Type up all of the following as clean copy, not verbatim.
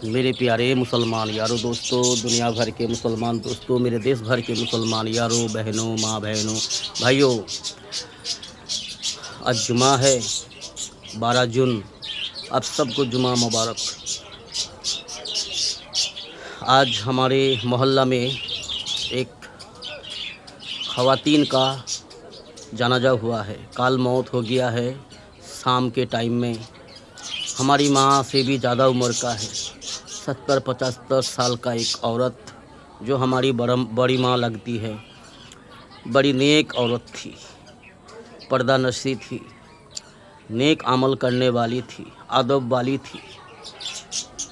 میرے پیارے مسلمان یاروں دوستوں، دنیا بھر کے مسلمان دوستوں، میرے دیش بھر کے مسلمان یاروں، بہنوں، ماں بہنوں، بھائیوں، آج جمعہ ہے 12 جون، آپ سب کو جمعہ مبارک۔ آج ہمارے محلہ میں ایک خواتین کا جنازہ ہوا ہے، کال موت ہو گیا ہے شام کے ٹائم میں۔ ہماری ماں سے بھی زیادہ عمر کا ہے، 70-75 سال کا ایک عورت جو ہماری بڑی ماں لگتی ہے۔ بڑی نیک عورت تھی، پردہ نشی تھی، نیک عمل کرنے والی تھی، ادب والی تھی۔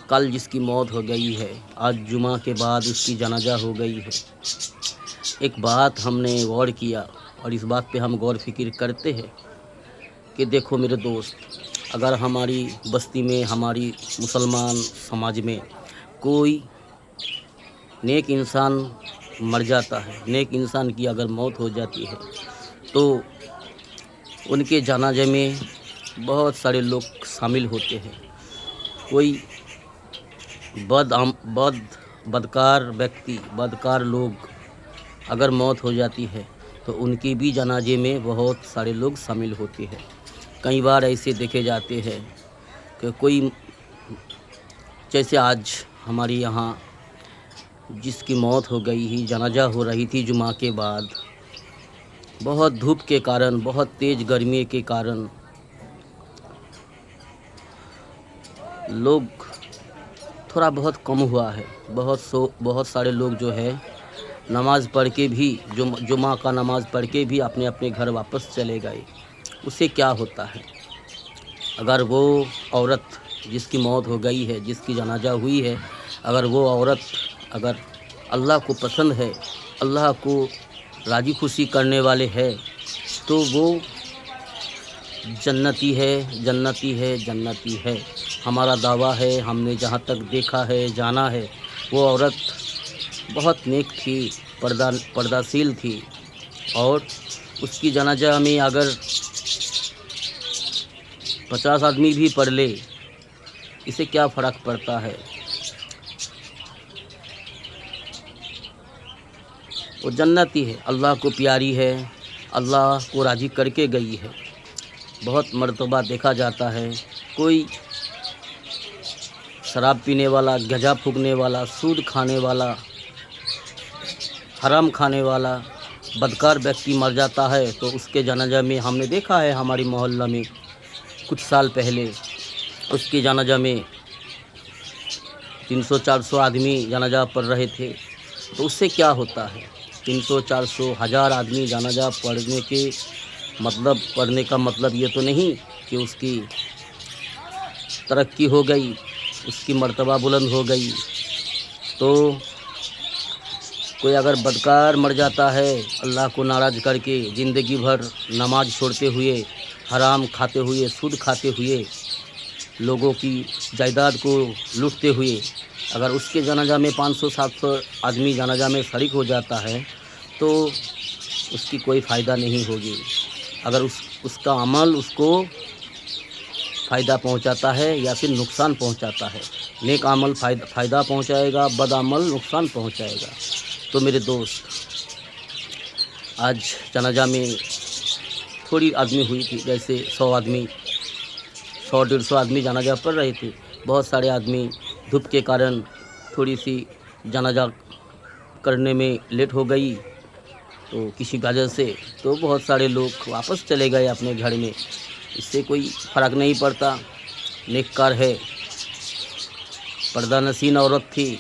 کل جس کی موت ہو گئی ہے، آج جمعہ کے بعد اس کی جنازہ ہو گئی ہے۔ ایک بات ہم نے غور کیا اور اس بات پہ ہم غور فکر کرتے ہیں کہ دیکھو میرے دوست، اگر ہماری بستی میں، ہماری مسلمان سماج میں کوئی نیک انسان مر جاتا ہے، نیک انسان کی اگر موت ہو جاتی ہے، تو ان کے جنازے میں بہت سارے لوگ شامل ہوتے ہیں۔ کوئی بدکار ویکتی، بدکار لوگ اگر موت ہو جاتی ہے تو ان کی بھی جنازے میں بہت سارے لوگ شامل ہوتے ہیں۔ کئی بار ایسے دیکھے جاتے ہیں کہ کوئی، جیسے آج ہمارے یہاں جس کی موت ہو گئی ہی، جنازہ ہو رہی تھی جمعہ کے بعد، بہت دھوپ کے کارن، بہت تیز گرمی کے کارن لوگ تھوڑا بہت کم ہوا ہے۔ بہت سارے لوگ جو ہے نماز پڑھ کے بھی، جمعہ کا نماز پڑھ کے بھی اپنے اپنے گھر واپس چلے گئے۔ اسے کیا ہوتا ہے؟ اگر وہ عورت جس کی موت ہو گئی ہے، جس کی جنازہ ہوئی ہے، اگر وہ عورت اگر اللہ کو پسند ہے، اللہ کو راضی خوشی کرنے والے ہے، تو وہ جنتی ہے، جنتی ہے، جنتی ہے۔ ہمارا دعویٰ ہے، ہم نے جہاں تک دیکھا ہے، جانا ہے، وہ عورت بہت نیک تھی، پردہ شیل تھی، اور اس کی جنازہ میں اگر 50 آدمی بھی پڑھ لے، اسے کیا فرق پڑتا ہے؟ وہ جنتی ہے، اللہ کو پیاری ہے، اللہ کو راضی کر کے گئی ہے۔ بہت مرتبہ دیکھا جاتا ہے کوئی شراب پینے والا، گنجا پھونکنے والا، سود کھانے والا، حرام کھانے والا، بدکار ویکتی مر جاتا ہے تو اس کے جنازہ میں ہم نے دیکھا ہے، ہماری محلہ میں کچھ سال پہلے اس کی جنازہ میں 300-400 آدمی جنازہ پڑھ رہے تھے۔ تو اس سے کیا ہوتا ہے؟ 300-400 1000 آدمی جنازہ پڑھنے کا مطلب یہ تو نہیں کہ اس کی ترقی ہو گئی، اس کی مرتبہ بلند ہو گئی۔ تو کوئی اگر بدکار مر جاتا ہے، اللہ کو ناراض کر کے، زندگی بھر نماز چھوڑتے ہوئے، حرام کھاتے ہوئے، سود کھاتے ہوئے، لوگوں کی جائیداد کو لوٹتے ہوئے، اگر اس کے جنازہ میں 500-700 آدمی جنازہ میں شریک ہو جاتا ہے تو اس کی کوئی فائدہ نہیں ہوگی۔ اگر اس کا عمل اس کو فائدہ پہنچاتا ہے یا پھر نقصان پہنچاتا ہے، نیک عمل فائدہ پہنچائے گا، بد عمل نقصان پہنچائے گا۔ تو میرے دوست، آج جنازہ میں تھوڑی آدمی ہوئی تھی، جیسے 100-150 آدمی جنازہ پڑھ رہے تھے۔ بہت سارے آدمی دھوپ کے کارن تھوڑی سی جنازہ کرنے میں لیٹ ہو گئی، تو کسی وجہ سے تو بہت سارے لوگ واپس چلے گئے اپنے گھر میں۔ اس سے کوئی فرق نہیں پڑتا، نیک کار ہے، پردہ نشین عورت تھی،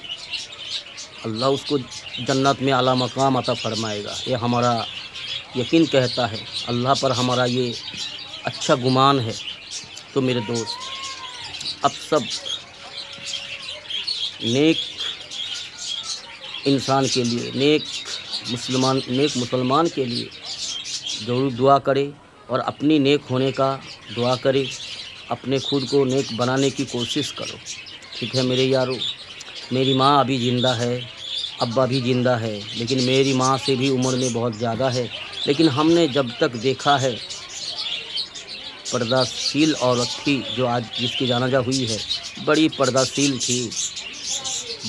اللہ اس کو جنت میں اعلیٰ مقام عطا فرمائے گا، یہ ہمارا یقین کہتا ہے، اللہ پر ہمارا یہ اچھا گمان ہے۔ تو میرے دوست، اب سب نیک انسان کے لیے، نیک مسلمان کے لیے ضرور دعا کرے اور اپنی نیک ہونے کا دعا کرے، اپنے خود کو نیک بنانے کی کوشش کرو، ٹھیک ہے میرے یارو؟ میری ماں ابھی زندہ ہے، ابا بھی زندہ ہے، لیکن میری ماں سے بھی عمر میں بہت زیادہ ہے، لیکن ہم نے جب تک دیکھا ہے، پردہ شیل عورت تھی جو آج جس کی جنازہ ہوئی ہے، بڑی پردہ شیل تھی،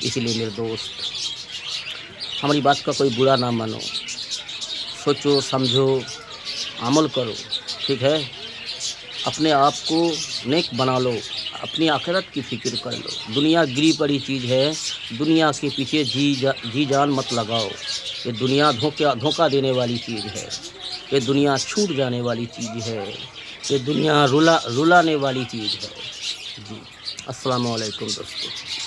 اسی لیے میرے دوست ہماری بات کا کوئی برا نہ مانو، سوچو سمجھو عمل کرو، ٹھیک ہے؟ اپنے آپ کو نیک بنا لو، اپنی آخرت کی فکر کر لو۔ دنیا گری پڑی چیز ہے، دنیا کے پیچھے جی جان مت لگاؤ۔ یہ دنیا دھوکہ دینے والی چیز ہے، یہ دنیا چھوٹ جانے والی چیز ہے، یہ دنیا رلانے والی چیز ہے۔ جی السلام علیکم دوستو۔